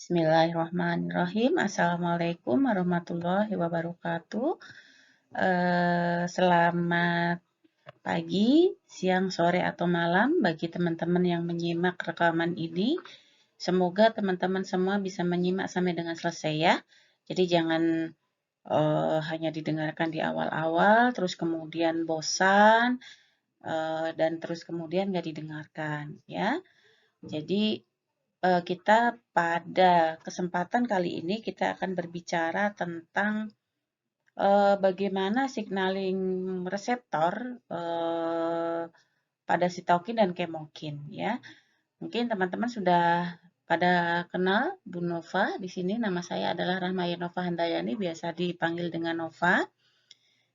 Bismillahirrahmanirrahim. Assalamualaikum warahmatullahi wabarakatuh. Selamat pagi, siang, sore, atau malam bagi teman-teman yang menyimak rekaman ini. Semoga teman-teman semua bisa menyimak sampai dengan selesai ya. Jadi jangan hanya didengarkan di awal-awal, terus kemudian bosan, dan terus kemudian nggak didengarkan ya. Jadi kita pada kesempatan kali ini kita akan berbicara tentang bagaimana signaling reseptor pada sitokin dan kemokin ya. Mungkin teman-teman sudah pada kenal Bu Nova. Di sini nama saya adalah Rahmaya Nova Handayani, biasa dipanggil dengan Nova.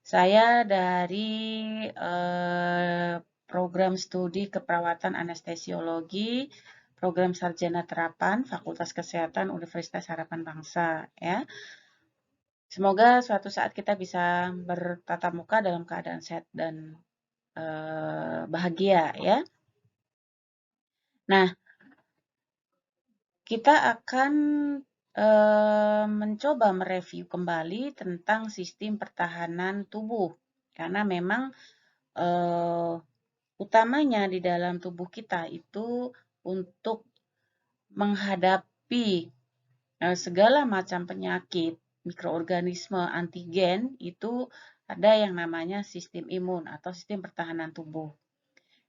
Saya dari program studi keperawatan anestesiologi, program sarjana terapan Fakultas Kesehatan Universitas Harapan Bangsa ya. Semoga suatu saat kita bisa bertatap muka dalam keadaan sehat dan bahagia ya. Nah, kita akan mencoba mereview kembali tentang sistem pertahanan tubuh karena memang utamanya di dalam tubuh kita itu untuk menghadapi segala macam penyakit mikroorganisme antigen itu ada yang namanya sistem imun atau sistem pertahanan tubuh.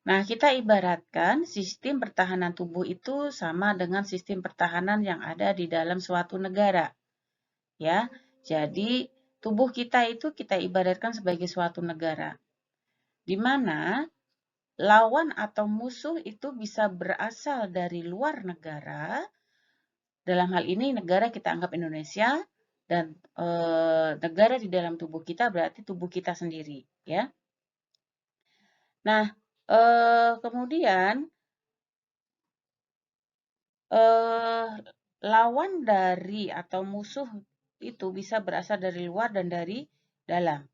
Nah, kita ibaratkan sistem pertahanan tubuh itu sama dengan sistem pertahanan yang ada di dalam suatu negara. Ya. Jadi, tubuh kita itu kita ibaratkan sebagai suatu negara. Di mana lawan atau musuh itu bisa berasal dari luar negara. Dalam hal ini negara kita anggap Indonesia dan negara di dalam tubuh kita berarti tubuh kita sendiri, ya. Nah, kemudian lawan dari atau musuh itu bisa berasal dari luar dan dari dalam.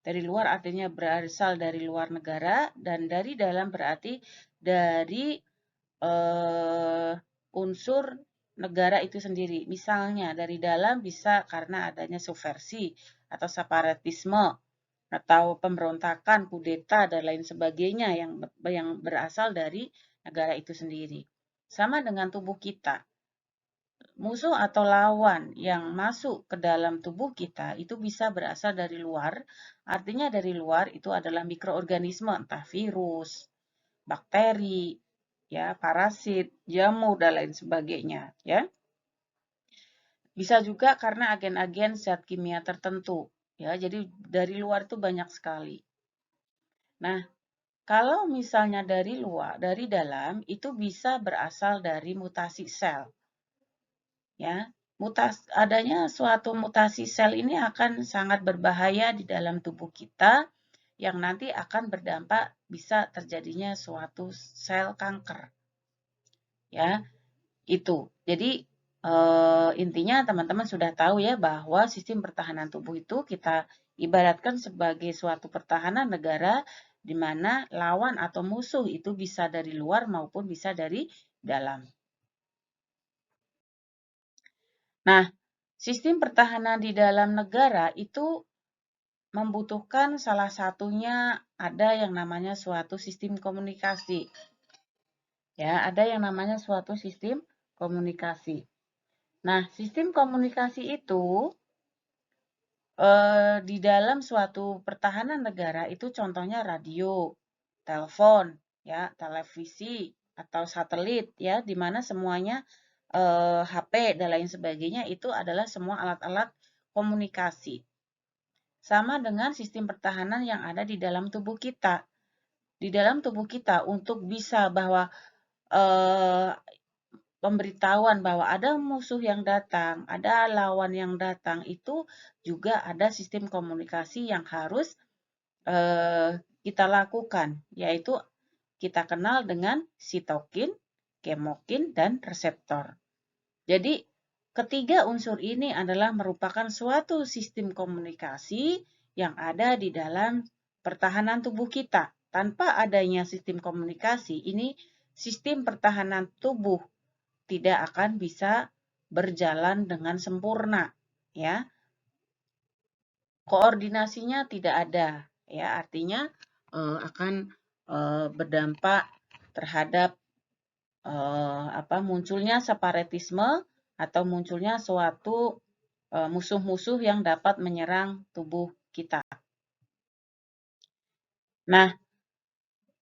Dari luar artinya berasal dari luar negara dan dari dalam berarti dari unsur negara itu sendiri. Misalnya dari dalam bisa karena adanya subversi atau separatisme atau pemberontakan, kudeta dan lain sebagainya yang berasal dari negara itu sendiri. Sama dengan tubuh kita. Musuh atau lawan yang masuk ke dalam tubuh kita itu bisa berasal dari luar. Artinya dari luar itu adalah mikroorganisme, entah virus, bakteri, ya, parasit, jamur dan lain sebagainya, ya. Bisa juga karena agen-agen zat kimia tertentu, ya. Jadi dari luar itu banyak sekali. Nah, kalau misalnya dari luar, dari dalam itu bisa berasal dari mutasi sel. Ya, adanya suatu mutasi sel ini akan sangat berbahaya di dalam tubuh kita yang nanti akan berdampak bisa terjadinya suatu sel kanker. Ya, itu. Jadi intinya teman-teman sudah tahu ya bahwa sistem pertahanan tubuh itu kita ibaratkan sebagai suatu pertahanan negara di mana lawan atau musuh itu bisa dari luar maupun bisa dari dalam. Nah, sistem pertahanan di dalam negara itu membutuhkan salah satunya ada yang namanya suatu sistem komunikasi. Ya, ada yang namanya suatu sistem komunikasi. Nah, sistem komunikasi itu di dalam suatu pertahanan negara itu contohnya radio, telepon, ya, televisi atau satelit ya, di mana semuanya HP dan lain sebagainya itu adalah semua alat-alat komunikasi. Sama dengan sistem pertahanan yang ada di dalam tubuh kita. Di dalam tubuh kita untuk bisa bahwa pemberitahuan bahwa ada musuh yang datang, ada lawan yang datang, itu juga ada sistem komunikasi yang harus kita lakukan, yaitu kita kenal dengan sitokin, kemokin, dan reseptor. Jadi, ketiga unsur ini adalah merupakan suatu sistem komunikasi yang ada di dalam pertahanan tubuh kita. Tanpa adanya sistem komunikasi, ini sistem pertahanan tubuh tidak akan bisa berjalan dengan sempurna, ya. Koordinasinya tidak ada, ya. Artinya akan berdampak terhadap munculnya separatisme atau munculnya suatu musuh-musuh yang dapat menyerang tubuh kita. Nah,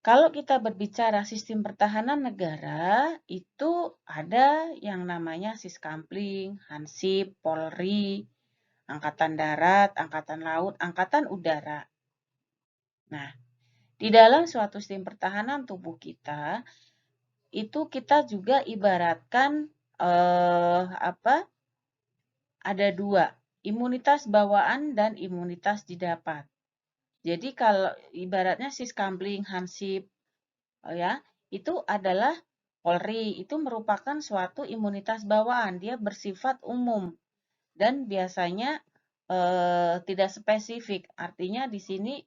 kalau kita berbicara sistem pertahanan negara, itu ada yang namanya Siskampling, Hansip, Polri, Angkatan Darat, Angkatan Laut, Angkatan Udara. Nah, di dalam suatu sistem pertahanan tubuh kita, itu kita juga ibaratkan ada dua, imunitas bawaan dan imunitas didapat. Jadi kalau ibaratnya Siskampling, Hansip, ya, itu adalah Polri, itu merupakan suatu imunitas bawaan, dia bersifat umum dan biasanya tidak spesifik. Artinya di sini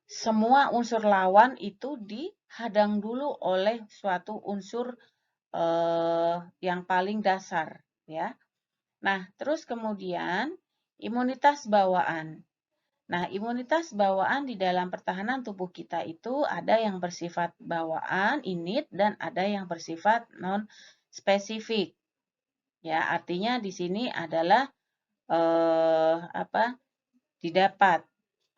semua unsur lawan itu dihadang dulu oleh suatu unsur yang paling dasar, ya. Nah, terus kemudian imunitas bawaan. Nah, imunitas bawaan di dalam pertahanan tubuh kita itu ada yang bersifat bawaan, innate, dan ada yang bersifat non-spesifik. Ya, artinya di sini adalah didapat.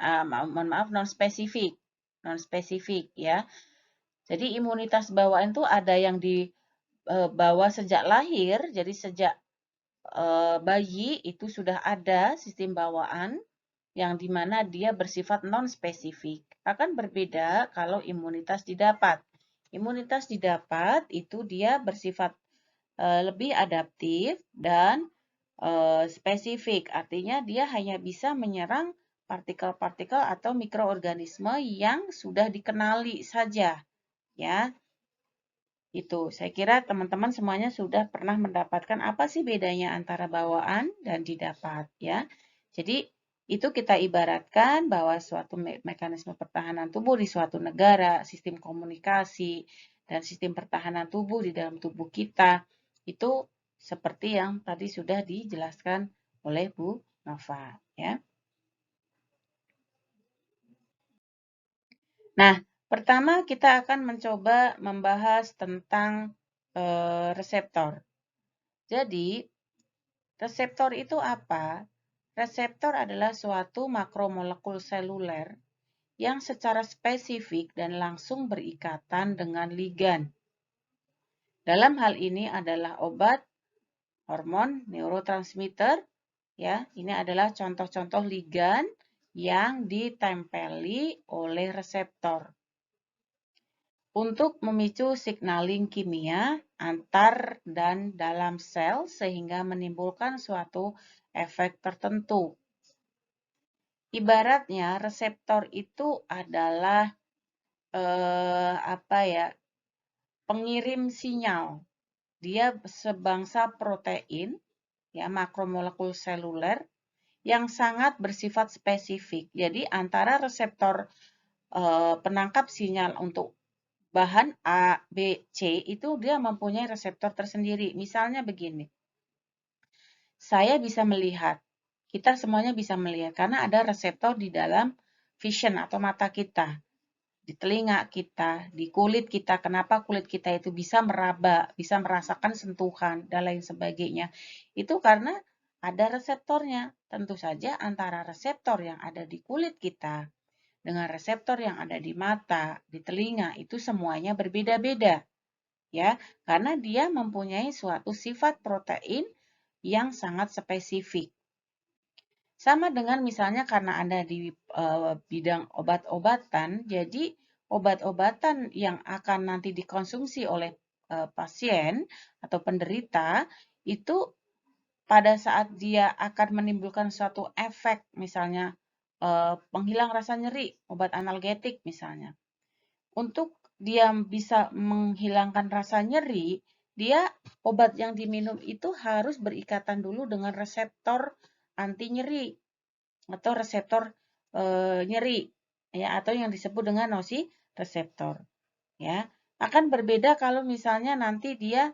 Mohon maaf, non-spesifik. Non-spesifik, ya. Jadi imunitas bawaan itu ada yang dibawa sejak lahir, jadi sejak bayi itu sudah ada sistem bawaan yang dimana dia bersifat non-spesifik. Akan berbeda kalau imunitas didapat. Imunitas didapat itu dia bersifat lebih adaptif dan spesifik. Artinya dia hanya bisa menyerang partikel-partikel atau mikroorganisme yang sudah dikenali saja. Ya, itu, saya kira teman-teman semuanya sudah pernah mendapatkan apa sih bedanya antara bawaan dan didapat, ya. Jadi, itu kita ibaratkan bahwa suatu mekanisme pertahanan tubuh di suatu negara, sistem komunikasi, dan sistem pertahanan tubuh di dalam tubuh kita, itu seperti yang tadi sudah dijelaskan oleh Bu Nova, ya. Nah, pertama kita akan mencoba membahas tentang reseptor. Jadi, reseptor itu apa? Reseptor adalah suatu makromolekul seluler yang secara spesifik dan langsung berikatan dengan ligan. Dalam hal ini adalah obat, hormon, neurotransmitter, ya. Ini adalah contoh-contoh ligan yang ditempeli oleh reseptor untuk memicu signaling kimia antar dan dalam sel sehingga menimbulkan suatu efek tertentu. Ibaratnya reseptor itu adalah pengirim sinyal. Dia sebangsa protein, ya, makromolekul seluler yang sangat bersifat spesifik. Jadi antara reseptor penangkap sinyal untuk bahan A, B, C itu dia mempunyai reseptor tersendiri. Misalnya begini, saya bisa melihat, kita semuanya bisa melihat karena ada reseptor di dalam vision atau mata kita, di telinga kita, di kulit kita. Kenapa kulit kita itu bisa meraba, bisa merasakan sentuhan, dan lain sebagainya. Itu karena ada reseptornya. Tentu saja antara reseptor yang ada di kulit kita dengan reseptor yang ada di mata, di telinga, itu semuanya berbeda-beda. Ya, karena dia mempunyai suatu sifat protein yang sangat spesifik. Sama dengan misalnya karena Anda di bidang obat-obatan, jadi obat-obatan yang akan nanti dikonsumsi oleh pasien atau penderita itu pada saat dia akan menimbulkan suatu efek, misalnya penghilang rasa nyeri, obat analgetik misalnya. Untuk dia bisa menghilangkan rasa nyeri, dia obat yang diminum itu harus berikatan dulu dengan reseptor anti nyeri atau reseptor nyeri, ya, atau yang disebut dengan nosireseptor, ya. Akan berbeda kalau misalnya nanti dia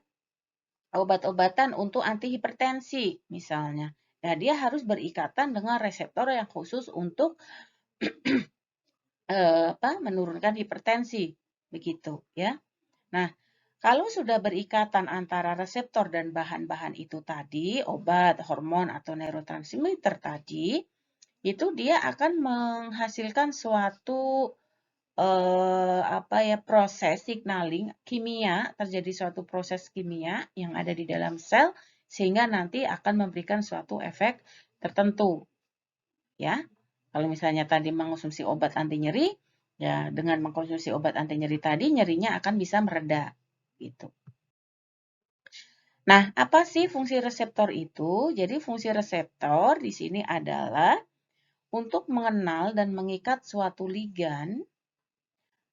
obat-obatan untuk antihipertensi misalnya. Nah, dia harus berikatan dengan reseptor yang khusus untuk menurunkan hipertensi, begitu ya. Nah, kalau sudah berikatan antara reseptor dan bahan-bahan itu tadi, obat, hormon, atau neurotransmitter tadi, itu dia akan menghasilkan suatu proses signaling kimia, terjadi suatu proses kimia yang ada di dalam sel sehingga nanti akan memberikan suatu efek tertentu, ya. Kalau misalnya tadi mengonsumsi obat anti nyeri, ya dengan mengkonsumsi obat anti nyeri tadi nyerinya akan bisa mereda, gitu. Nah, apa sih fungsi reseptor itu? Jadi fungsi reseptor di sini adalah untuk mengenal dan mengikat suatu ligan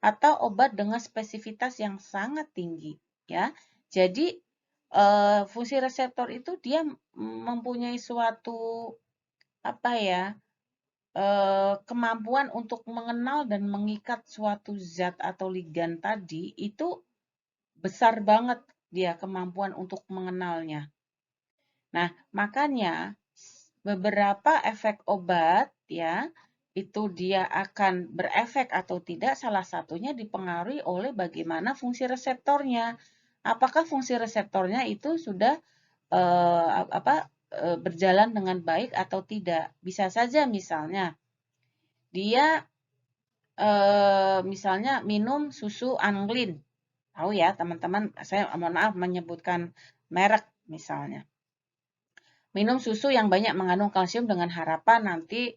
atau obat dengan spesifitas yang sangat tinggi, ya. Jadi fungsi reseptor itu dia mempunyai suatu kemampuan untuk mengenal dan mengikat suatu zat atau ligan tadi itu besar banget dia kemampuan untuk mengenalnya. Nah, makanya beberapa efek obat ya itu dia akan berefek atau tidak salah satunya dipengaruhi oleh bagaimana fungsi reseptornya. Apakah fungsi reseptornya itu sudah berjalan dengan baik atau tidak? Bisa saja misalnya dia misalnya minum susu Anglin. Tahu ya teman-teman, saya mohon maaf menyebutkan merek misalnya. Minum susu yang banyak mengandung kalsium dengan harapan nanti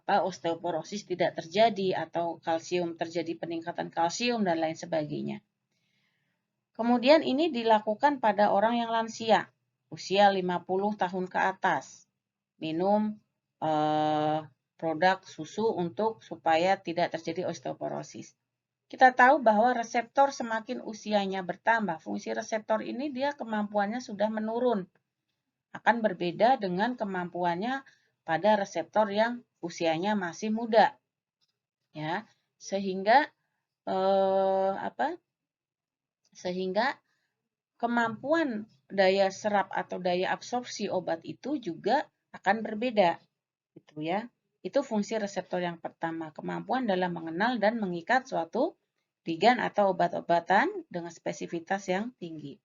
osteoporosis tidak terjadi atau kalsium terjadi peningkatan kalsium dan lain sebagainya. Kemudian ini dilakukan pada orang yang lansia, usia 50 tahun ke atas. Minum produk susu untuk supaya tidak terjadi osteoporosis. Kita tahu bahwa reseptor semakin usianya bertambah, fungsi reseptor ini dia kemampuannya sudah menurun. Akan berbeda dengan kemampuannya pada reseptor yang usianya masih muda. Ya, sehingga kemampuan daya serap atau daya absorpsi obat itu juga akan berbeda, gitu ya. Itu fungsi reseptor yang pertama, kemampuan dalam mengenal dan mengikat suatu ligan atau obat-obatan dengan spesifitas yang tinggi.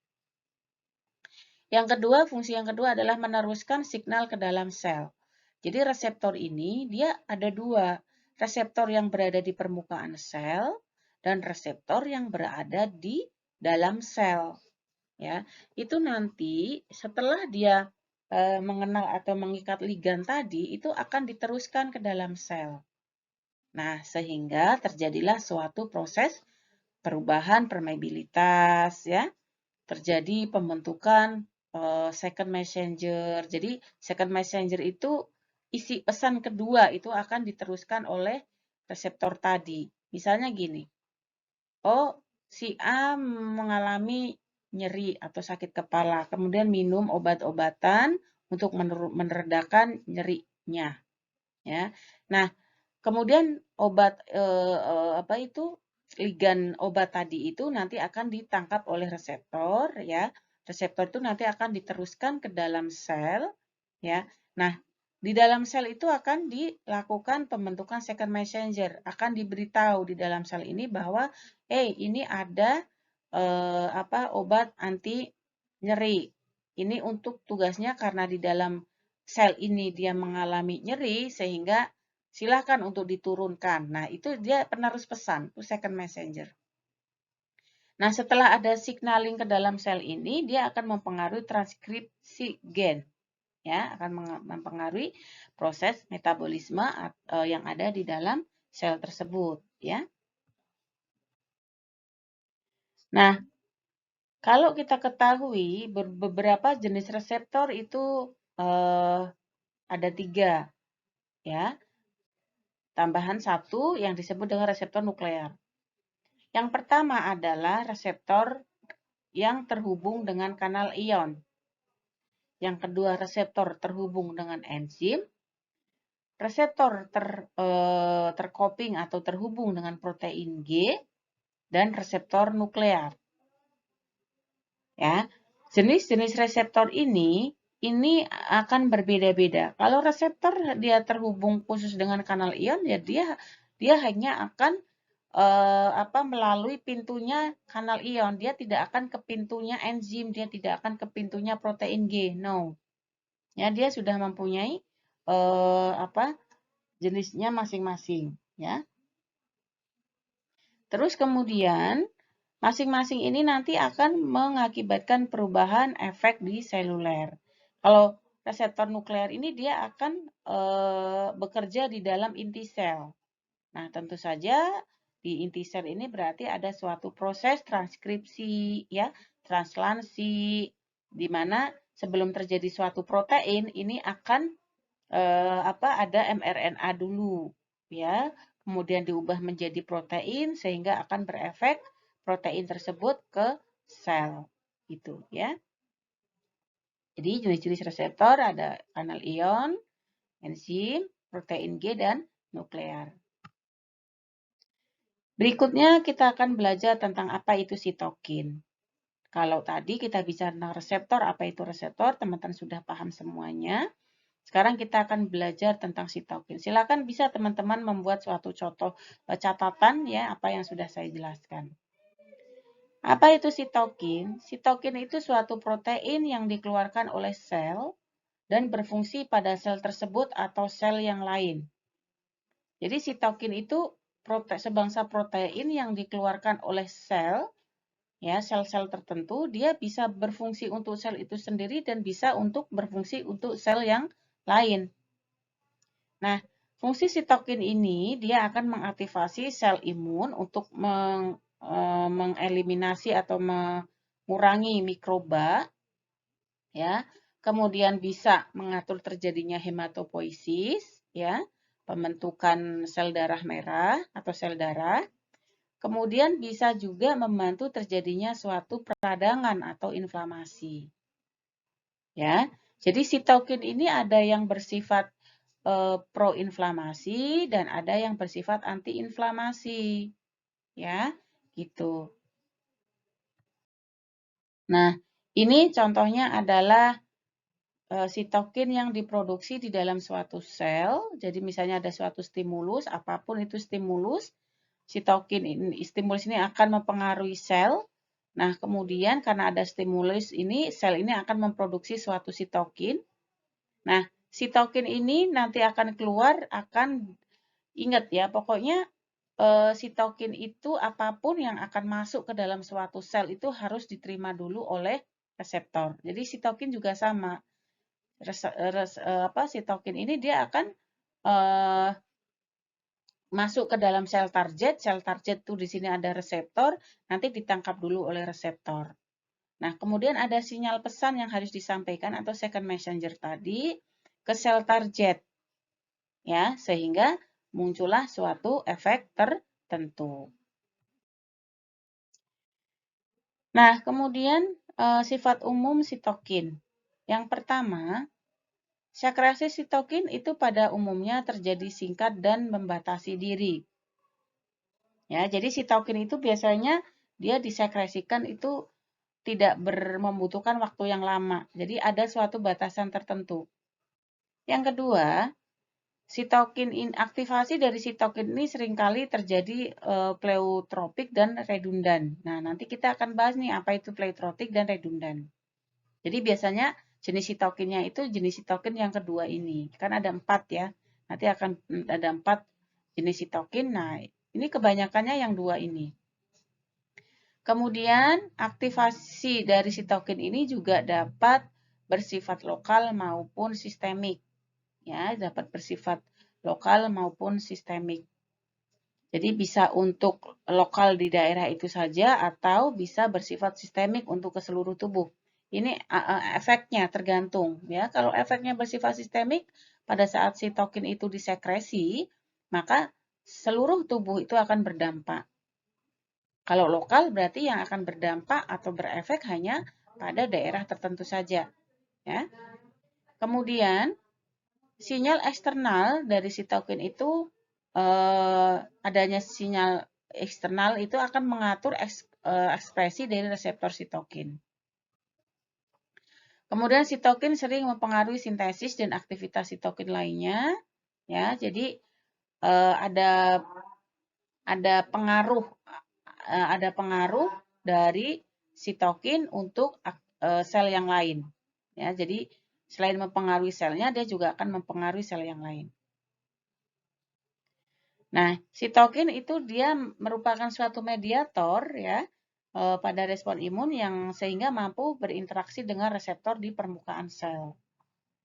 Yang kedua, fungsi yang kedua adalah meneruskan signal ke dalam sel. Jadi reseptor ini dia ada dua, reseptor yang berada di permukaan sel dan reseptor yang berada di dalam sel. Ya, itu nanti setelah dia mengenal atau mengikat ligan tadi itu akan diteruskan ke dalam sel. Nah, sehingga terjadilah suatu proses perubahan permeabilitas ya. Terjadi pembentukan second messenger. Jadi second messenger itu isi pesan kedua itu akan diteruskan oleh reseptor tadi. Misalnya gini, oh si A mengalami nyeri atau sakit kepala, kemudian minum obat-obatan untuk meredakan nyerinya. Ya, nah kemudian obat ligan obat tadi itu nanti akan ditangkap oleh reseptor ya. Reseptor itu nanti akan diteruskan ke dalam sel ya. Nah, di dalam sel itu akan dilakukan pembentukan second messenger, akan diberitahu di dalam sel ini bahwa ini ada obat anti nyeri. Ini untuk tugasnya karena di dalam sel ini dia mengalami nyeri sehingga silakan untuk diturunkan. Nah, itu dia penerus pesan, itu second messenger. Nah, setelah ada signaling ke dalam sel ini, dia akan mempengaruhi transkripsi gen. Ya, akan mempengaruhi proses metabolisme yang ada di dalam sel tersebut, ya. Nah, kalau kita ketahui beberapa jenis reseptor itu ada 3, ya. Tambahan 1 yang disebut dengan reseptor nuklear. Yang pertama adalah reseptor yang terhubung dengan kanal ion. Yang kedua, reseptor terhubung dengan enzim. Reseptor terkopling atau terhubung dengan protein G dan reseptor nuklear. Ya. Jenis-jenis reseptor ini akan berbeda-beda. Kalau reseptor dia terhubung khusus dengan kanal ion, ya dia hanya akan melalui pintunya kanal ion. Dia tidak akan ke pintunya enzim, dia tidak akan ke pintunya protein G. No. Ya, dia sudah mempunyai jenisnya masing-masing, ya. Terus kemudian masing-masing ini nanti akan mengakibatkan perubahan efek di seluler. Kalau reseptor nuklear ini dia akan bekerja di dalam inti sel. Nah, tentu saja di inti sel ini berarti ada suatu proses transkripsi, ya, translasi, di mana sebelum terjadi suatu protein ini akan ada mRNA dulu, ya, kemudian diubah menjadi protein sehingga akan berefek protein tersebut ke sel, gitu, ya. Jadi jenis-jenis reseptor ada kanal ion, enzim, protein G, dan nuklear. Berikutnya kita akan belajar tentang apa itu sitokin. Kalau tadi kita bicara tentang reseptor, apa itu reseptor, teman-teman sudah paham semuanya. Sekarang kita akan belajar tentang sitokin. Silakan bisa teman-teman membuat suatu contoh catatan ya apa yang sudah saya jelaskan. Apa itu sitokin? Sitokin itu suatu protein yang dikeluarkan oleh sel dan berfungsi pada sel tersebut atau sel yang lain. Jadi sitokin itu sebangsa protein yang dikeluarkan oleh sel, ya, sel-sel tertentu, dia bisa berfungsi untuk sel itu sendiri dan bisa untuk berfungsi untuk sel yang lain. Nah, fungsi sitokin ini dia akan mengaktifasi sel imun untuk mengeliminasi atau mengurangi mikroba, ya. Kemudian bisa mengatur terjadinya hematopoiesis, ya, pembentukan sel darah merah atau sel darah. Kemudian bisa juga membantu terjadinya suatu peradangan atau inflamasi. Ya. Jadi sitokin ini ada yang bersifat proinflamasi dan ada yang bersifat antiinflamasi. Ya, gitu. Nah, ini contohnya adalah sitokin yang diproduksi di dalam suatu sel. Jadi misalnya ada suatu stimulus, apapun itu stimulus, stimulus ini akan mempengaruhi sel. Nah, kemudian karena ada stimulus ini, sel ini akan memproduksi suatu sitokin. Nah, sitokin ini nanti akan keluar, ingat ya, pokoknya sitokin itu apapun yang akan masuk ke dalam suatu sel itu harus diterima dulu oleh reseptor. Jadi sitokin juga sama. Sitokin ini dia akan masuk ke dalam sel target. Sel target itu di sini ada reseptor, nanti ditangkap dulu oleh reseptor. Nah, kemudian ada sinyal pesan yang harus disampaikan atau second messenger tadi ke sel target. Ya, sehingga muncullah suatu efek tertentu. Nah, kemudian sifat umum sitokin. Yang pertama, sekresi sitokin itu pada umumnya terjadi singkat dan membatasi diri. Ya, jadi sitokin itu biasanya dia disekresikan itu tidak membutuhkan waktu yang lama. Jadi ada suatu batasan tertentu. Yang kedua, aktivasi dari sitokin ini seringkali terjadi pleutropik dan redundan. Nah, nanti kita akan bahas nih apa itu pleutropik dan redundan. Jadi biasanya jenis sitokinnya itu jenis sitokin yang kedua ini. Kan ada 4 ya. Nanti akan ada 4 jenis sitokin. Nah, ini kebanyakannya yang 2 ini. Kemudian aktivasi dari sitokin ini juga dapat bersifat lokal maupun sistemik. Ya, dapat bersifat lokal maupun sistemik. Jadi bisa untuk lokal di daerah itu saja atau bisa bersifat sistemik untuk ke seluruh tubuh. Ini efeknya tergantung ya. Kalau efeknya bersifat sistemik, pada saat sitokin itu disekresi, maka seluruh tubuh itu akan berdampak. Kalau lokal berarti yang akan berdampak atau berefek hanya pada daerah tertentu saja, ya. Kemudian sinyal eksternal dari sitokin itu adanya sinyal eksternal itu akan mengatur ekspresi dari reseptor sitokin. Kemudian sitokin sering mempengaruhi sintesis dan aktivitas sitokin lainnya, ya. Jadi ada pengaruh dari sitokin untuk sel yang lain. Ya, jadi selain mempengaruhi selnya, dia juga akan mempengaruhi sel yang lain. Nah, sitokin itu dia merupakan suatu mediator ya pada respon imun yang sehingga mampu berinteraksi dengan reseptor di permukaan sel.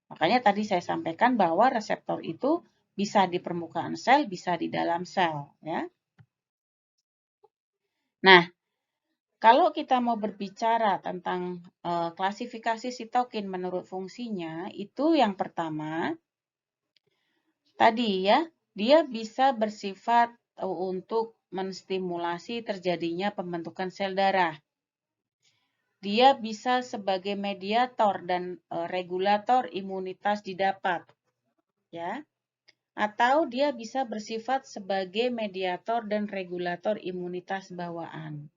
Makanya tadi saya sampaikan bahwa reseptor itu bisa di permukaan sel, bisa di dalam sel ya. Nah, kalau kita mau berbicara tentang klasifikasi sitokin menurut fungsinya, itu yang pertama tadi ya, dia bisa bersifat untuk menstimulasi terjadinya pembentukan sel darah. Dia bisa sebagai mediator dan regulator imunitas didapat, ya. Atau dia bisa bersifat sebagai mediator dan regulator imunitas bawaan,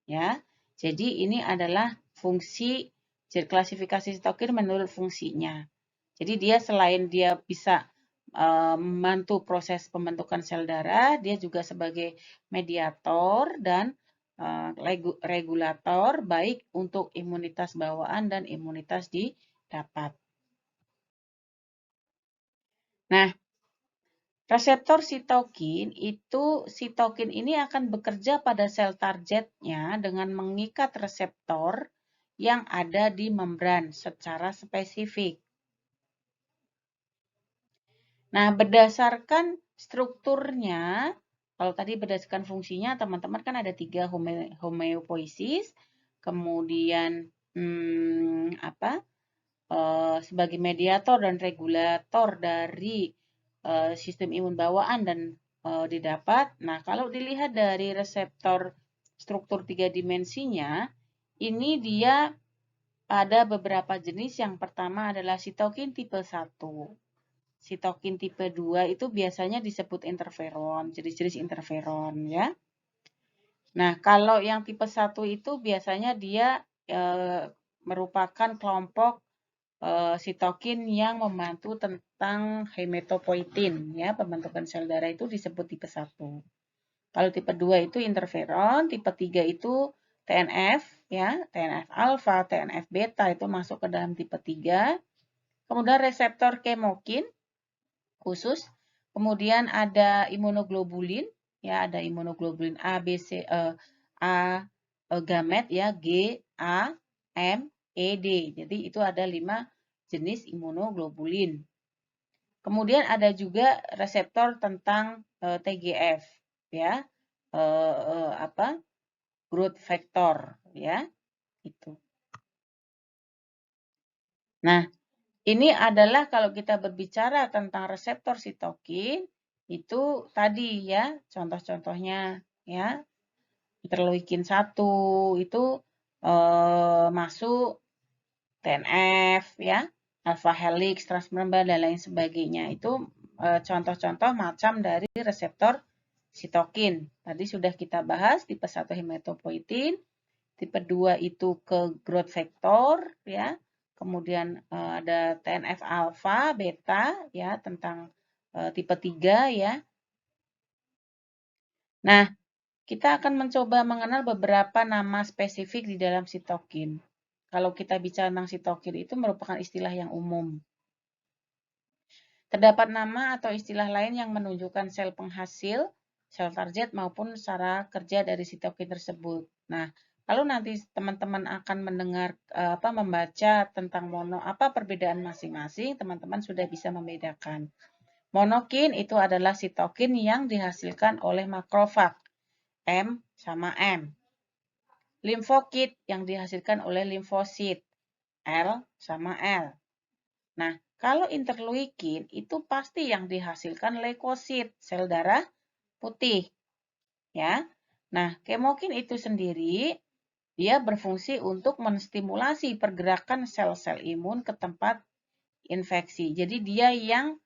ya. Jadi ini adalah fungsi klasifikasi sitokin menurut fungsinya. Jadi dia selain dia bisa membantu proses pembentukan sel darah, dia juga sebagai mediator dan regulator baik untuk imunitas bawaan dan imunitas didapat. Nah, reseptor sitokin ini akan bekerja pada sel targetnya dengan mengikat reseptor yang ada di membran secara spesifik. Nah, berdasarkan strukturnya, kalau tadi berdasarkan fungsinya, teman-teman kan ada 3 homeopoiesis, kemudian sebagai mediator dan regulator dari sistem imun bawaan dan didapat. Nah, kalau dilihat dari reseptor struktur 3 dimensinya, ini dia ada beberapa jenis. Yang pertama adalah sitokin tipe 1. Sitokin tipe 2 itu biasanya disebut interferon, jenis-jenis interferon ya. Nah, kalau yang tipe 1 itu biasanya dia merupakan kelompok sitokin yang membantu tentang hematopoietin ya, pembentukan sel darah itu disebut tipe 1. Kalau tipe 2 itu interferon, tipe 3 itu TNF ya, TNF alfa, TNF beta itu masuk ke dalam tipe 3. Kemudian reseptor kemokin khusus. Kemudian ada imunoglobulin, ya ada imunoglobulin A, B, C, gamet ya, G, A, M, E, D. Jadi itu ada 5 jenis imunoglobulin. Kemudian ada juga reseptor tentang TGF, ya, growth factor, ya, itu. Nah, ini adalah kalau kita berbicara tentang reseptor sitokin, itu tadi ya, contoh-contohnya ya, interleukin 1 itu masuk TNF ya, alpha helix, transmembran dan lain sebagainya. Itu contoh-contoh macam dari reseptor sitokin. Tadi sudah kita bahas tipe 1 hematopoietin, tipe 2 itu ke growth factor ya. Kemudian ada TNF alpha, beta ya tentang tipe 3 ya. Nah, kita akan mencoba mengenal beberapa nama spesifik di dalam sitokin. Kalau kita bicara tentang sitokin itu merupakan istilah yang umum. Terdapat nama atau istilah lain yang menunjukkan sel penghasil, sel target maupun cara kerja dari sitokin tersebut. Nah, kalau nanti teman-teman akan mendengar membaca tentang apa perbedaan masing-masing, teman-teman sudah bisa membedakan. Monokin itu adalah sitokin yang dihasilkan oleh makrofag, M sama M. Limfosit yang dihasilkan oleh limfosit, L sama L. Nah, kalau interleukin itu pasti yang dihasilkan leukosit, sel darah putih. Ya. Nah, kemokin itu sendiri dia berfungsi untuk menstimulasi pergerakan sel-sel imun ke tempat infeksi. Jadi dia yang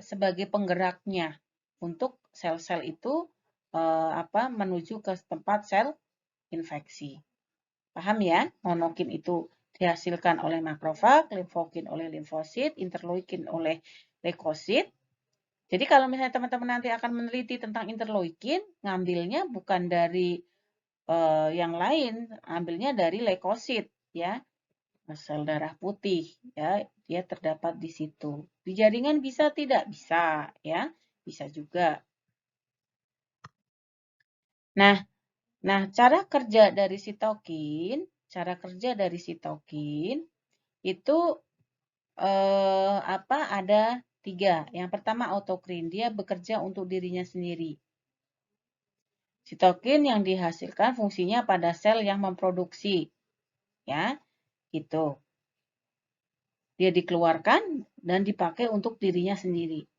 sebagai penggeraknya untuk sel-sel itu menuju ke tempat sel infeksi. Paham ya? Monokin itu dihasilkan oleh makrofag, limfokin oleh limfosit, interleukin oleh leukosit. Jadi kalau misalnya teman-teman nanti akan meneliti tentang interleukin, ngambilnya bukan dari yang lain, ambilnya dari leukosit ya, sel darah putih ya, dia terdapat di situ. Di jaringan bisa tidak? Bisa ya, bisa juga. Nah, cara kerja dari sitokin itu ada 3. Yang pertama autokrin, dia bekerja untuk dirinya sendiri. Sitokin yang dihasilkan fungsinya pada sel yang memproduksi, ya, gitu. Dia dikeluarkan dan dipakai untuk dirinya sendiri.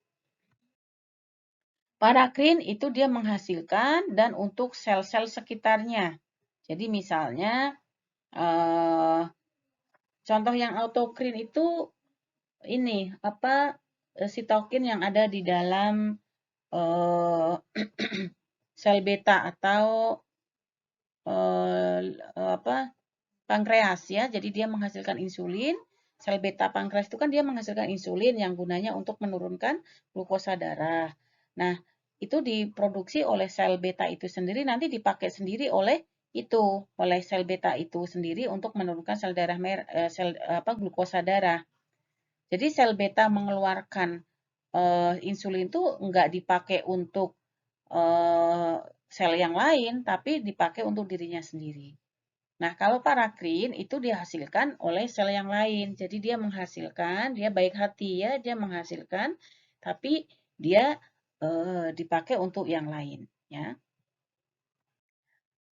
Parakrin itu dia menghasilkan dan untuk sel-sel sekitarnya. Jadi misalnya contoh yang autokrin itu ini sitokin yang ada di dalam sel beta atau pankreas ya. Jadi dia menghasilkan insulin. Sel beta pankreas itu kan dia menghasilkan insulin yang gunanya untuk menurunkan glukosa darah. Nah, itu diproduksi oleh sel beta itu sendiri, nanti dipakai sendiri oleh sel beta itu sendiri untuk menurunkan sel darah glukosa darah. Jadi sel beta mengeluarkan insulin itu enggak dipakai untuk sel yang lain, tapi dipakai untuk dirinya sendiri. Nah, kalau parakrin itu dihasilkan oleh sel yang lain. Jadi dia menghasilkan, dia baik hati ya, dia menghasilkan, tapi dia dipakai untuk yang lain ya.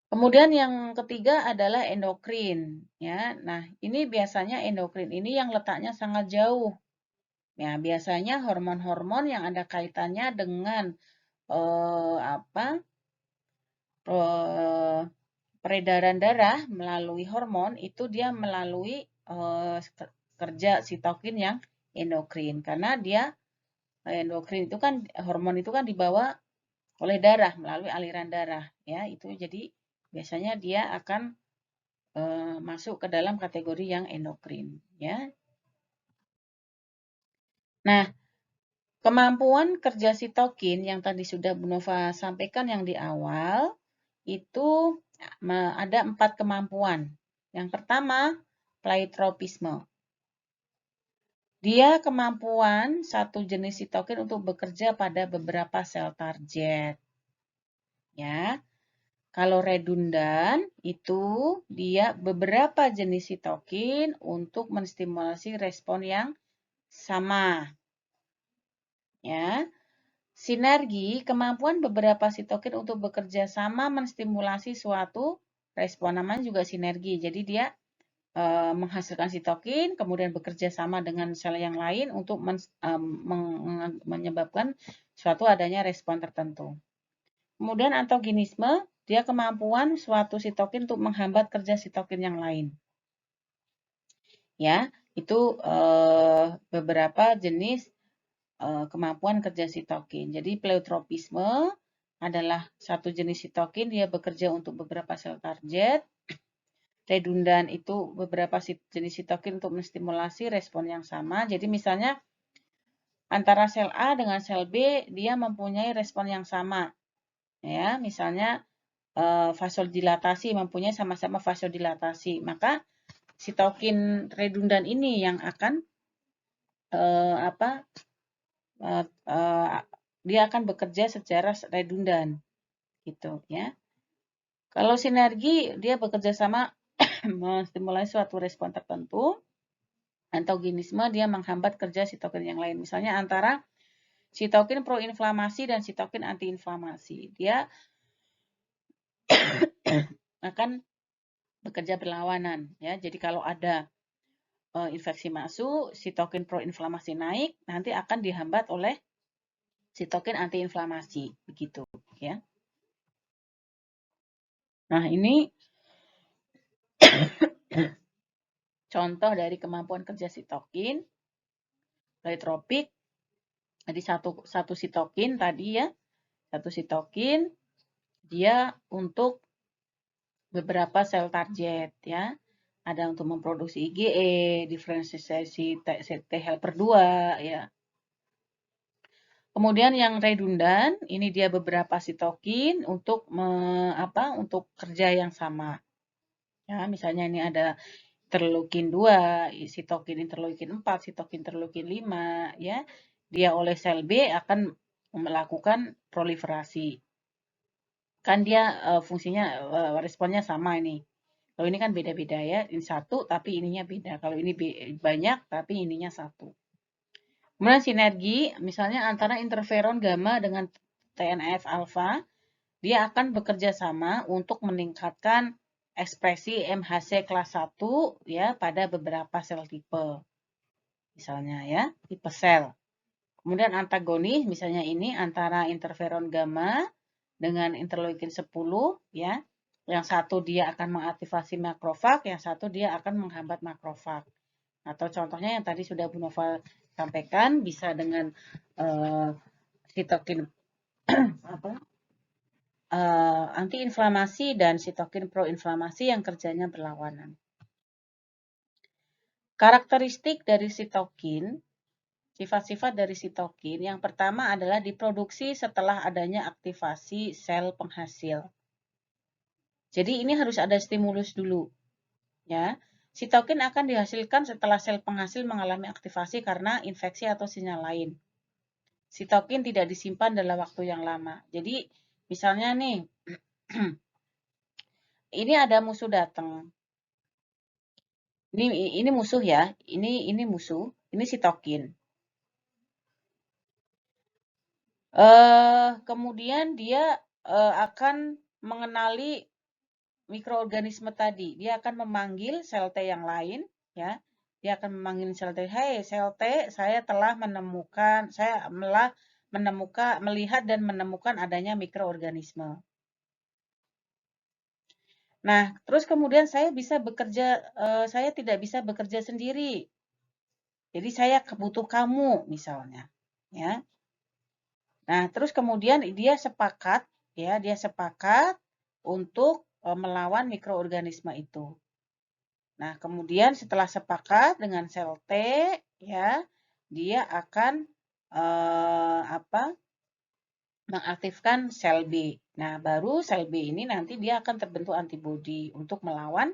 Kemudian yang ketiga adalah endokrin ya. Nah, ini biasanya endokrin ini yang letaknya sangat jauh. Ya, biasanya hormon-hormon yang ada kaitannya dengan peredaran darah melalui hormon itu dia melalui kerja sitokin yang endokrin karena dia endokrin itu kan hormon itu kan dibawa oleh darah melalui aliran darah ya itu jadi biasanya dia akan masuk ke dalam kategori yang endokrin ya. Nah, kemampuan kerja sitokin yang tadi sudah Bu Nova sampaikan yang di awal itu ada 4 kemampuan. Yang pertama, pleiotropisme. Dia kemampuan satu jenis sitokin untuk bekerja pada beberapa sel target. Ya. Kalau redundan itu dia beberapa jenis sitokin untuk menstimulasi respon yang sama. Ya. Sinergi, kemampuan beberapa sitokin untuk bekerja sama menstimulasi suatu respon. Namanya juga sinergi. Jadi dia menghasilkan sitokin, kemudian bekerja sama dengan sel yang lain untuk menyebabkan suatu adanya respon tertentu. Kemudian antagonisme, dia kemampuan suatu sitokin untuk menghambat kerja sitokin yang lain. Ya, itu beberapa jenis kemampuan kerja sitokin. Jadi pleiotropisme adalah satu jenis sitokin, dia bekerja untuk beberapa sel target. Redundan itu beberapa jenis sitokin untuk menstimulasi respon yang sama. Jadi misalnya antara sel A dengan sel B dia mempunyai respon yang sama. Ya, misalnya vasodilatasi mempunyai sama-sama vasodilatasi. Maka sitokin redundan ini yang akan dia akan bekerja secara redundan gitu ya. Kalau sinergi dia bekerja sama menstimulasi suatu respon tertentu. Antagonisme dia menghambat kerja sitokin yang lain. Misalnya antara sitokin proinflamasi dan sitokin antiinflamasi. Dia akan bekerja berlawanan ya. Jadi kalau ada infeksi masuk, sitokin proinflamasi naik, nanti akan dihambat oleh sitokin antiinflamasi begitu ya. Nah, ini contoh dari kemampuan kerja sitokin. Pleitropik, jadi satu sitokin tadi ya. Satu sitokin dia untuk beberapa sel target ya. Ada untuk memproduksi IgE, diferensiasi T helper 2 ya. Kemudian yang redundan, ini dia beberapa sitokin untuk untuk kerja yang sama. Ya, misalnya ini ada interleukin 2, sitokin interleukin 4, sitokin interleukin 5 ya. Dia oleh sel B akan melakukan proliferasi. Kan dia fungsinya responnya sama ini. Kalau ini kan beda-beda ya. Ini satu tapi ininya beda. Kalau ini banyak tapi ininya satu. Kemudian sinergi, misalnya antara interferon gamma dengan TNF alfa, dia akan bekerja sama untuk meningkatkan ekspresi MHC kelas 1 ya pada beberapa sel tipe. Misalnya ya, tipe sel. Kemudian antagonis, misalnya ini antara interferon gamma dengan interleukin 10 ya. Yang satu dia akan mengaktifasi makrofag, yang satu dia akan menghambat makrofag. Atau contohnya yang tadi sudah Bu Nova sampaikan, bisa dengan sitokin antiinflamasi dan sitokin proinflamasi yang kerjanya berlawanan. Karakteristik dari sitokin, sifat-sifat dari sitokin, yang pertama adalah diproduksi setelah adanya aktivasi sel penghasil. Jadi ini harus ada stimulus dulu. Ya, sitokin akan dihasilkan setelah sel penghasil mengalami aktivasi karena infeksi atau sinyal lain. Sitokin tidak disimpan dalam waktu yang lama. Jadi, misalnya nih, ini ada musuh datang. Ini musuh ya, ini musuh, ini sitokin. Kemudian dia akan mengenali mikroorganisme tadi. Dia akan memanggil sel T yang lain, ya. Dia akan memanggil sel T, "Hei, sel T, saya telah melihat dan menemukan adanya mikroorganisme." Nah, terus kemudian saya tidak bisa bekerja sendiri. Jadi saya butuh kamu misalnya, ya. Nah, terus kemudian dia sepakat untuk melawan mikroorganisme itu. Nah, kemudian setelah sepakat dengan sel T, ya, dia akan mengaktifkan sel B. Nah, baru sel B ini nanti dia akan terbentuk antibodi untuk melawan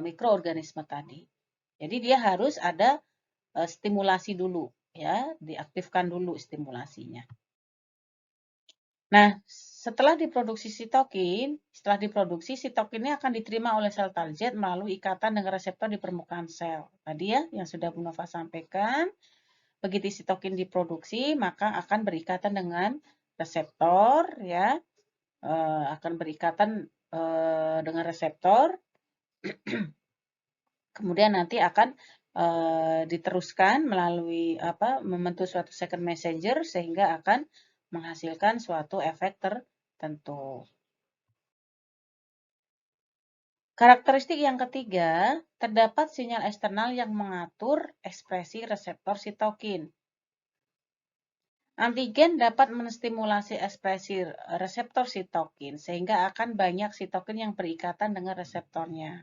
mikroorganisme tadi. Jadi dia harus ada stimulasi dulu, ya, diaktifkan dulu stimulasinya. Nah, setelah diproduksi sitokin ini akan diterima oleh sel target melalui ikatan dengan reseptor di permukaan sel. Tadi ya, yang sudah Bu Nova sampaikan, begitu sitokin diproduksi, maka akan berikatan dengan reseptor, ya, akan berikatan dengan reseptor, kemudian nanti akan diteruskan melalui membentuk suatu second messenger sehingga akan menghasilkan suatu efek tertentu. Karakteristik yang ketiga, terdapat sinyal eksternal yang mengatur ekspresi reseptor sitokin. Antigen dapat menstimulasi ekspresi reseptor sitokin sehingga akan banyak sitokin yang berikatan dengan reseptornya.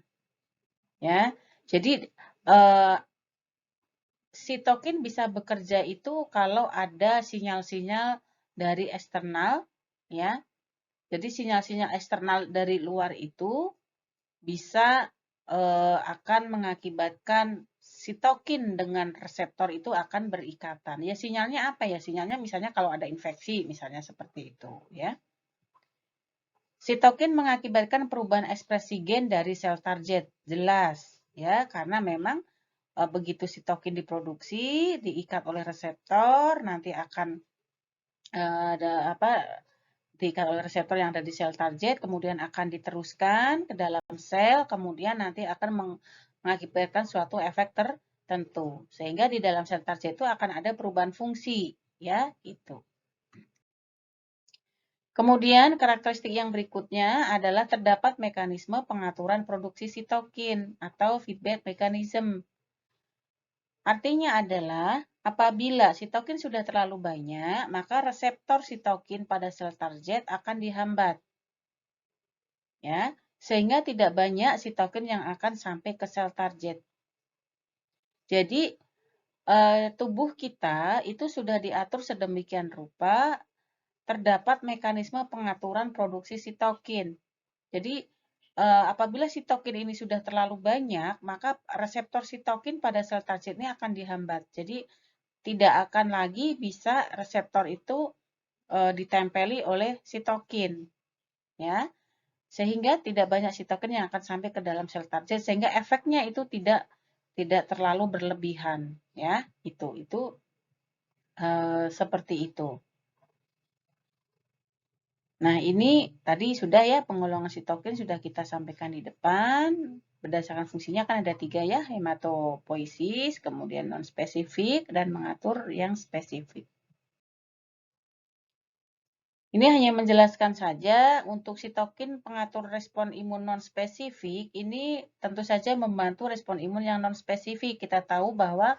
Ya, jadi sitokin bisa bekerja itu kalau ada sinyal-sinyal dari eksternal, ya. Jadi sinyal-sinyal eksternal dari luar itu bisa akan mengakibatkan sitokin dengan reseptor itu akan berikatan. Ya sinyalnya apa ya? Sinyalnya misalnya kalau ada infeksi, misalnya seperti itu, ya. Sitokin mengakibatkan perubahan ekspresi gen dari sel target, jelas, ya, karena memang begitu sitokin diproduksi, diikat oleh reseptor, nanti akan diikat oleh reseptor yang ada di sel target, kemudian akan diteruskan ke dalam sel, kemudian nanti akan mengakibatkan suatu efek tertentu. Sehingga di dalam sel target itu akan ada perubahan fungsi, ya, gitu. Kemudian karakteristik yang berikutnya adalah terdapat mekanisme pengaturan produksi sitokin atau feedback mechanism. Artinya adalah apabila sitokin sudah terlalu banyak, maka reseptor sitokin pada sel target akan dihambat. Ya, sehingga tidak banyak sitokin yang akan sampai ke sel target. Jadi, tubuh kita itu sudah diatur sedemikian rupa, terdapat mekanisme pengaturan produksi sitokin. Jadi, apabila sitokin ini sudah terlalu banyak, maka reseptor sitokin pada sel target ini akan dihambat. Jadi, tidak akan lagi bisa reseptor itu ditempeli oleh sitokin, ya. Sehingga tidak banyak sitokin yang akan sampai ke dalam sel target, sehingga efeknya itu tidak terlalu berlebihan, ya. Itu seperti itu. Nah, ini tadi sudah ya, penggolongan sitokin sudah kita sampaikan di depan. Berdasarkan fungsinya kan ada 3 ya, hematopoiesis, kemudian non-spesifik, dan mengatur yang spesifik. Ini hanya menjelaskan saja, untuk sitokin pengatur respon imun non-spesifik, ini tentu saja membantu respon imun yang non-spesifik. Kita tahu bahwa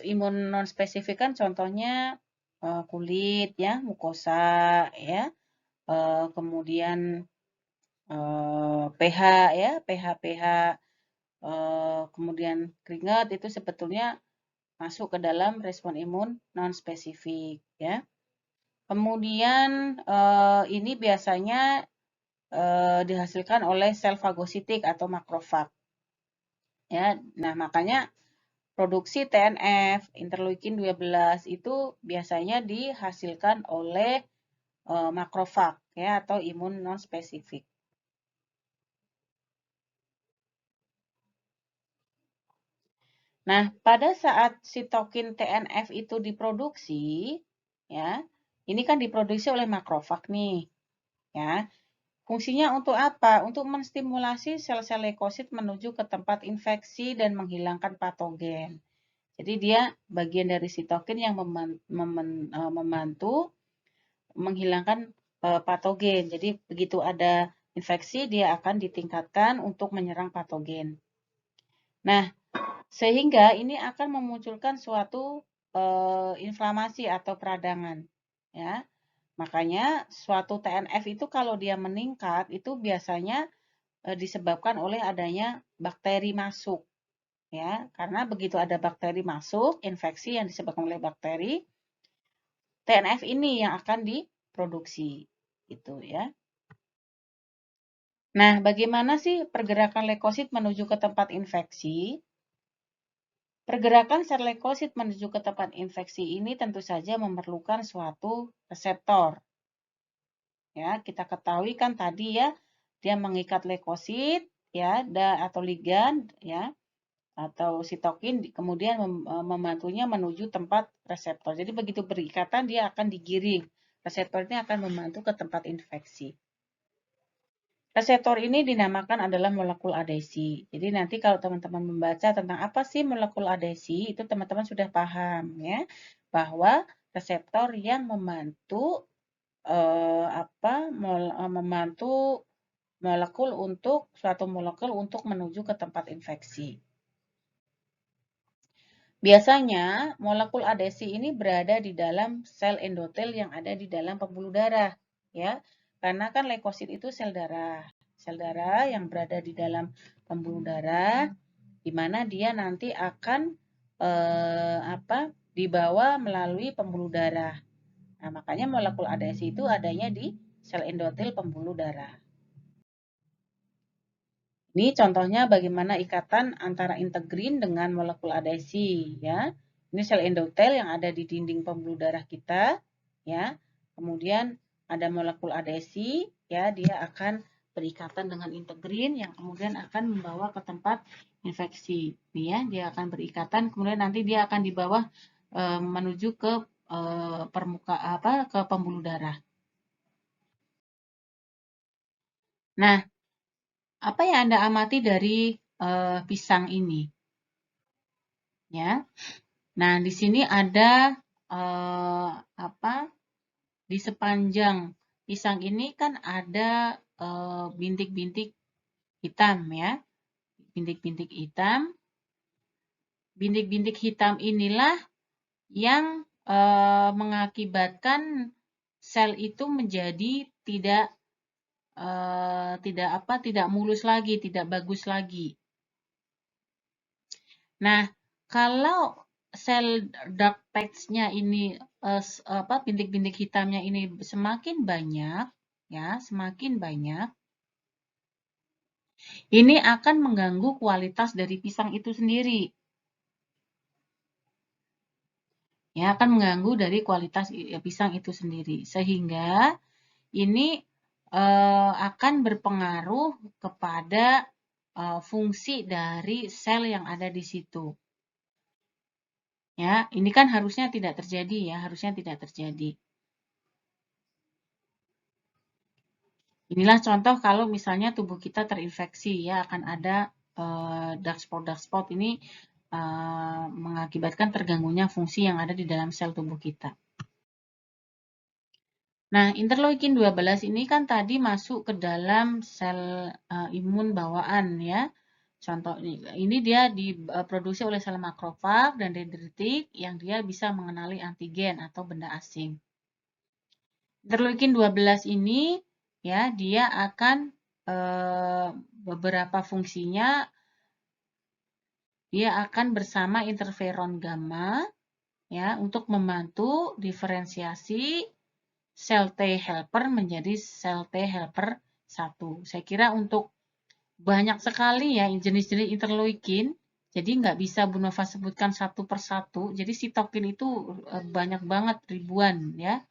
imun non-spesifik kan contohnya kulit, ya, mukosa, ya, kemudian pH, ya, pH, kemudian keringat, itu sebetulnya masuk ke dalam respon imun non-spesifik, ya. Kemudian ini biasanya dihasilkan oleh sel fagositik atau makrofag. Ya, nah makanya produksi TNF, interleukin 12 itu biasanya dihasilkan oleh makrofag ya atau imun non spesifik. Nah, pada saat sitokin TNF itu diproduksi, ya, ini kan diproduksi oleh makrofag nih, ya. Fungsinya untuk apa? Untuk menstimulasi sel-sel leukosit menuju ke tempat infeksi dan menghilangkan patogen. Jadi dia bagian dari sitokin yang membantu menghilangkan patogen. Jadi begitu ada infeksi, dia akan ditingkatkan untuk menyerang patogen. Nah, sehingga ini akan memunculkan suatu inflamasi atau peradangan. Ya, makanya suatu TNF itu kalau dia meningkat, itu biasanya disebabkan oleh adanya bakteri masuk. Ya, karena begitu ada bakteri masuk, infeksi yang disebabkan oleh bakteri, TNF ini yang akan diproduksi, gitu ya. Nah, bagaimana sih pergerakan leukosit menuju ke tempat infeksi? Pergerakan sel leukosit menuju ke tempat infeksi ini tentu saja memerlukan suatu reseptor. Ya, kita ketahui kan tadi ya, dia mengikat leukosit ya, atau ligan ya, atau sitokin, kemudian membantunya menuju tempat reseptor. Jadi begitu berikatan dia akan digiring. Reseptornya akan membantu ke tempat infeksi. Reseptor ini dinamakan adalah molekul adesi. Jadi nanti kalau teman-teman membaca tentang apa sih molekul adesi, itu teman-teman sudah paham ya, bahwa reseptor yang membantu membantu suatu molekul untuk menuju ke tempat infeksi. Biasanya molekul adesi ini berada di dalam sel endotel yang ada di dalam pembuluh darah, ya. Karena kan leukosit itu sel darah. Sel darah yang berada di dalam pembuluh darah, di mana dia nanti akan dibawa melalui pembuluh darah. Nah, makanya molekul adesi itu adanya di sel endotel pembuluh darah. Ini contohnya bagaimana ikatan antara integrin dengan molekul adesi, ya. Ini sel endotel yang ada di dinding pembuluh darah kita, ya. Kemudian ada molekul adesi, ya, dia akan berikatan dengan integrin yang kemudian akan membawa ke tempat infeksi, ya. Dia akan berikatan, kemudian nanti dia akan dibawa menuju ke ke pembuluh darah. Nah, apa yang Anda amati dari pisang ini? Ya. Nah, di sini ada di sepanjang pisang ini kan ada bintik-bintik hitam ya. Bintik-bintik hitam. Bintik-bintik hitam inilah yang mengakibatkan sel itu menjadi tidak tidak mulus lagi, tidak bagus lagi. Nah, kalau sel dark patch-nya ini bintik-bintik hitamnya ini semakin banyak, ya, semakin banyak, ini akan mengganggu kualitas dari pisang itu sendiri. Ya, akan mengganggu dari kualitas pisang itu sendiri. Sehingga ini akan berpengaruh kepada fungsi dari sel yang ada di situ. Ya, ini kan harusnya tidak terjadi ya, harusnya tidak terjadi. Inilah contoh kalau misalnya tubuh kita terinfeksi ya, akan ada dark spot ini mengakibatkan terganggunya fungsi yang ada di dalam sel tubuh kita. Nah, interleukin 12 ini kan tadi masuk ke dalam sel imun bawaan ya. Contoh ini dia diproduksi oleh sel makrofag dan dendritik yang dia bisa mengenali antigen atau benda asing. Interleukin 12 ini ya dia akan beberapa fungsinya dia akan bersama interferon gamma ya untuk membantu diferensiasi sel T helper menjadi sel T helper 1. Saya kira untuk banyak sekali ya jenis-jenis interleukin, jadi nggak bisa Bu Nova sebutkan satu persatu. Jadi sitokin itu banyak banget, ribuan ya.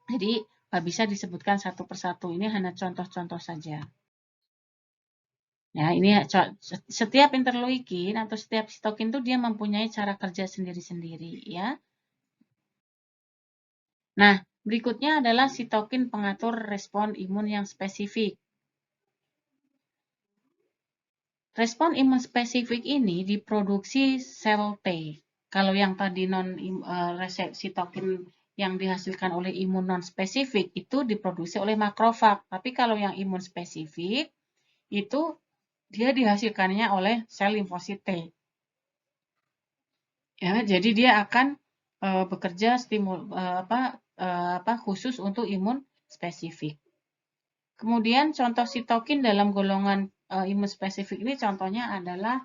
Jadi nggak bisa disebutkan satu persatu. Ini hanya contoh-contoh saja. Ya, ini setiap interleukin atau setiap sitokin itu dia mempunyai cara kerja sendiri-sendiri ya. Nah, berikutnya adalah sitokin pengatur respon imun yang spesifik. Respon imun spesifik ini diproduksi sel T. Kalau yang tadi sitokin yang dihasilkan oleh imun non spesifik itu diproduksi oleh makrofag. Tapi kalau yang imun spesifik itu dia dihasilkannya oleh sel limfosit T. Ya, jadi dia akan bekerja khusus untuk imun spesifik. Kemudian contoh sitokin dalam golongan imun spesifik ini contohnya adalah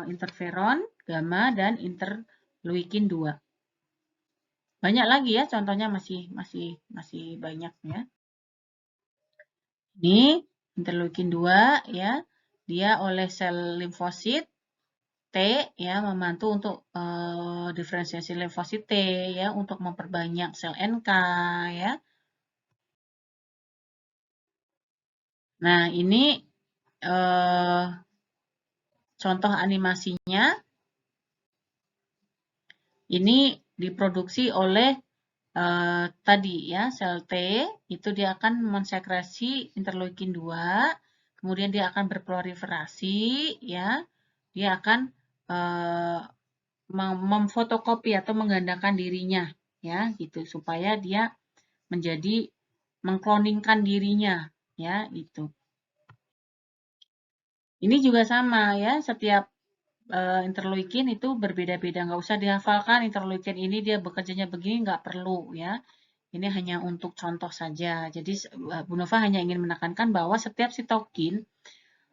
interferon, gamma, dan interleukin 2. Banyak lagi ya, contohnya masih banyak ya. Ini interleukin 2 ya, dia oleh sel limfosit T ya membantu untuk diferensiasi limfosit T ya untuk memperbanyak sel NK ya. Nah, ini contoh animasinya. Ini diproduksi oleh tadi ya sel T itu dia akan mensekresi interleukin 2, kemudian dia akan berproliferasi ya. Dia akan memfotokopi atau menggandakan dirinya ya gitu supaya dia menjadi mengkloningkan dirinya ya itu. Ini juga sama ya, setiap interleukin itu berbeda-beda, nggak usah dihafalkan interleukin ini dia bekerjanya begini, nggak perlu ya. Ini hanya untuk contoh saja. Jadi Bu Nova hanya ingin menekankan bahwa setiap sitokin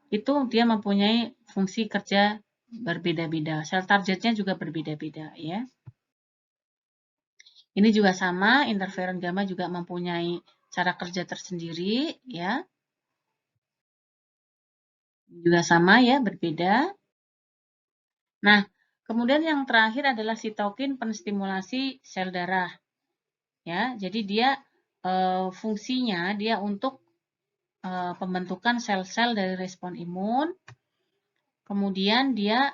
itu dia mempunyai fungsi kerja berbeda-beda. Sel targetnya juga berbeda-beda ya. Ini juga sama, interferon gamma juga mempunyai cara kerja tersendiri ya. Juga sama ya, berbeda. Nah, kemudian yang terakhir adalah sitokin penstimulasi sel darah. Ya, jadi dia fungsinya dia untuk pembentukan sel-sel dari respon imun. Kemudian dia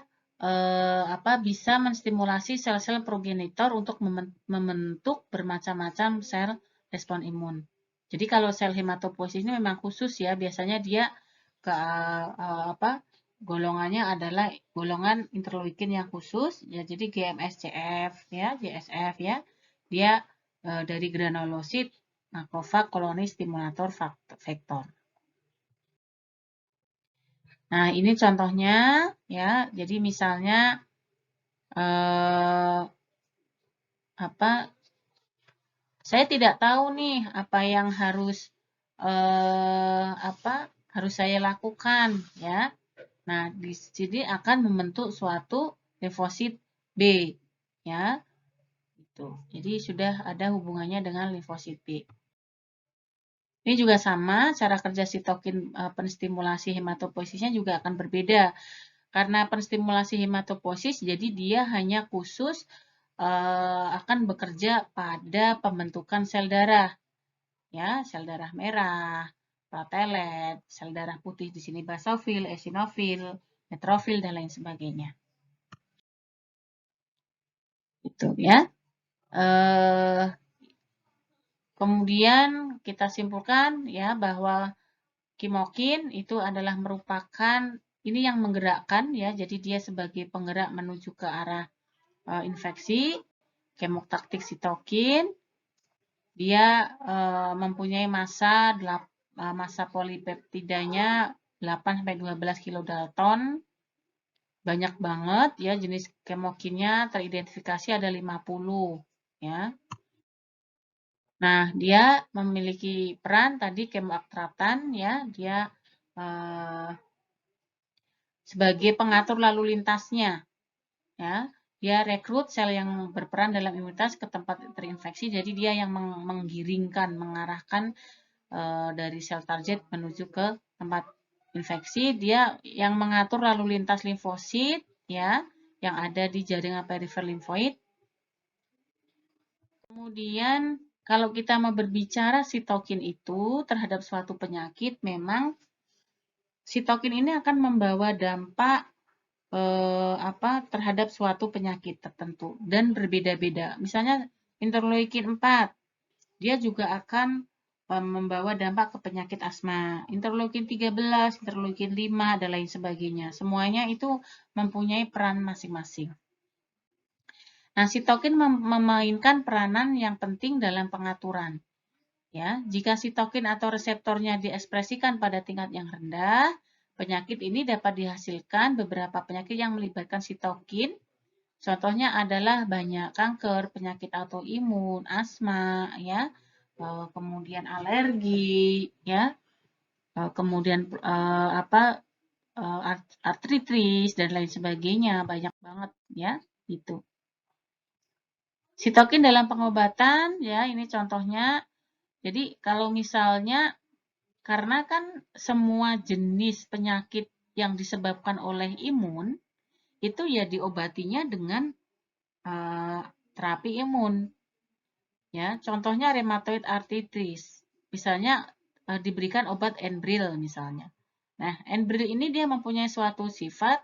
bisa menstimulasi sel-sel progenitor untuk membentuk bermacam-macam sel respon imun. Jadi kalau sel hematopoiesis ini memang khusus ya, biasanya dia ke golongannya adalah golongan interleukin yang khusus ya, jadi GMSCF ya, GSF ya. Dia dari granulosit makrofag koloni stimulator vektor. Nah, ini contohnya ya. Jadi misalnya saya tidak tahu nih apa yang harus harus saya lakukan ya. Nah, di sini akan membentuk suatu limfosit B ya. Itu. Jadi sudah ada hubungannya dengan limfosit B. Ini juga sama, cara kerja sitokin penstimulasi hematopoiesisnya juga akan berbeda. Karena penstimulasi hematopoiesis, jadi dia hanya khusus akan bekerja pada pembentukan sel darah. Ya, sel darah merah, platelet, sel darah putih di sini basofil, eosinofil, neutrofil, dan lain sebagainya. Itu ya. Kemudian kita simpulkan ya bahwa kimokin itu adalah merupakan ini yang menggerakkan ya, jadi dia sebagai penggerak menuju ke arah infeksi. Kemoktaktik sitokin dia mempunyai massa polipeptidanya 8-12 kilodalton. Banyak banget ya, jenis kemokinnya teridentifikasi ada 50 ya. Nah, dia memiliki peran tadi kemoaktratan ya, dia sebagai pengatur lalu lintasnya ya. Dia rekrut sel yang berperan dalam imunitas ke tempat terinfeksi, jadi dia yang menggiringkan, mengarahkan dari sel target menuju ke tempat infeksi. Dia yang mengatur lalu lintas limfosit ya, yang ada di jaringan perifer limfoid. Kemudian kalau kita mau berbicara sitokin itu terhadap suatu penyakit, memang sitokin ini akan membawa dampak terhadap suatu penyakit tertentu dan berbeda-beda. Misalnya interleukin 4, dia juga akan membawa dampak ke penyakit asma. Interleukin 13, interleukin 5, dan lain sebagainya. Semuanya itu mempunyai peran masing-masing. Nah, sitokin memainkan peranan yang penting dalam pengaturan. Ya, jika sitokin atau reseptornya diekspresikan pada tingkat yang rendah, penyakit ini dapat dihasilkan beberapa penyakit yang melibatkan sitokin. Contohnya adalah banyak kanker, penyakit autoimun, asma, ya, kemudian alergi, ya, kemudian artritis dan lain sebagainya, banyak banget, ya, gitu. Sitokin dalam pengobatan, ya, ini contohnya. Jadi kalau misalnya karena kan semua jenis penyakit yang disebabkan oleh imun itu ya diobatinya dengan terapi imun. Ya, contohnya rheumatoid arthritis. Misalnya diberikan obat Enbrel misalnya. Nah, Enbrel ini dia mempunyai suatu sifat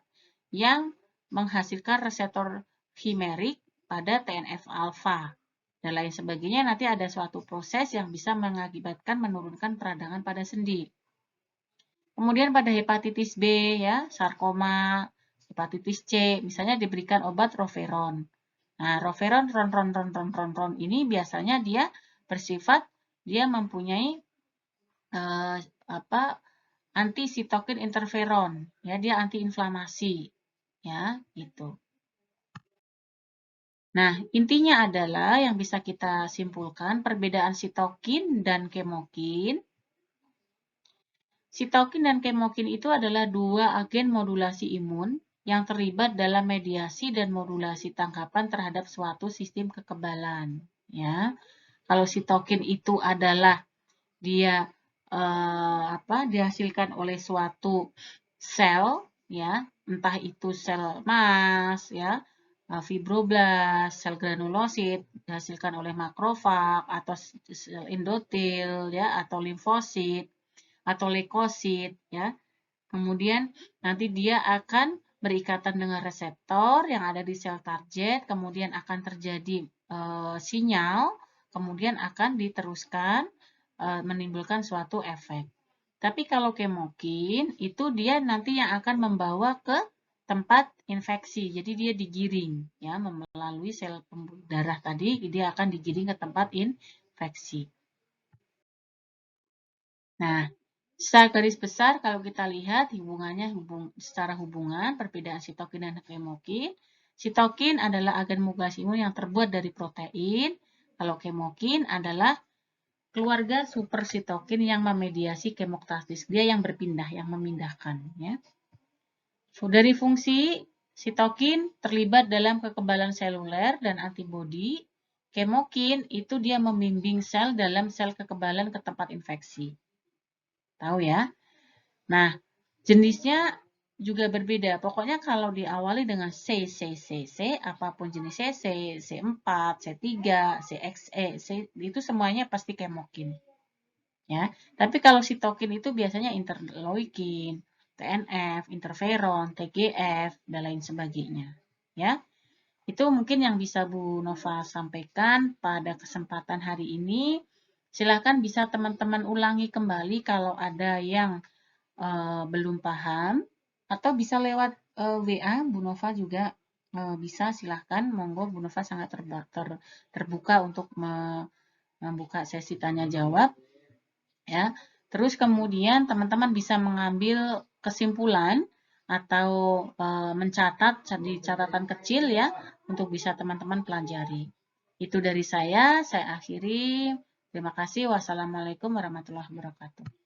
yang menghasilkan reseptor chimerik pada TNF-alfa dan lain sebagainya. Nanti ada suatu proses yang bisa mengakibatkan menurunkan peradangan pada sendi. Kemudian pada hepatitis B ya, sarkoma, hepatitis C, misalnya diberikan obat Roveron. Nah, Roveron ron ini biasanya dia bersifat dia mempunyai anti sitokin interferon, ya dia antiinflamasi, ya gitu. Nah, intinya adalah yang bisa kita simpulkan perbedaan sitokin dan kemokin. Sitokin dan kemokin itu adalah dua agen modulasi imun yang terlibat dalam mediasi dan modulasi tangkapan terhadap suatu sistem kekebalan. Ya, kalau sitokin itu adalah dia dihasilkan oleh suatu sel, ya, entah itu sel emas, ya, fibroblast, sel granulosit dihasilkan oleh makrofag atau sel endotel, ya, atau limfosit atau leukosit, ya. Kemudian nanti dia akan berikatan dengan reseptor yang ada di sel target, kemudian akan terjadi sinyal, kemudian akan diteruskan menimbulkan suatu efek. Tapi kalau kemokin itu dia nanti yang akan membawa ke tempat infeksi. Jadi dia digiring ya melalui sel pembuluh darah tadi dia akan digiring ke tempat infeksi. Nah, secara garis besar kalau kita lihat hubungannya secara hubungan perbedaan sitokin dan kemokin. Sitokin adalah agen modulasi imun yang terbuat dari protein. Kalau kemokin adalah keluarga supersitokin yang memediasi kemostasis. Dia yang berpindah, yang memindahkan. Ya. So, dari fungsi, sitokin terlibat dalam kekebalan seluler dan antibodi. Kemokin itu dia membimbing sel dalam sel kekebalan ke tempat infeksi. Tahu ya? Nah, jenisnya juga berbeda. Pokoknya kalau diawali dengan C, apapun jenis C, C4, C3, CXE, itu semuanya pasti kemokin. Ya. Tapi kalau sitokin itu biasanya interleukin, TNF, interferon, TGF, dan lain sebagainya. Ya. Itu mungkin yang bisa Bu Nova sampaikan pada kesempatan hari ini. Silakan bisa teman-teman ulangi kembali kalau ada yang belum paham, atau bisa lewat WA Bu Nova juga bisa, silahkan, monggo, Bu Nova sangat terbuka untuk membuka sesi tanya jawab. Ya. Terus kemudian teman-teman bisa mengambil kesimpulan atau mencatat di catatan kecil ya, untuk bisa teman-teman pelajari. Itu dari saya akhiri. Terima kasih. Wassalamualaikum warahmatullahi wabarakatuh.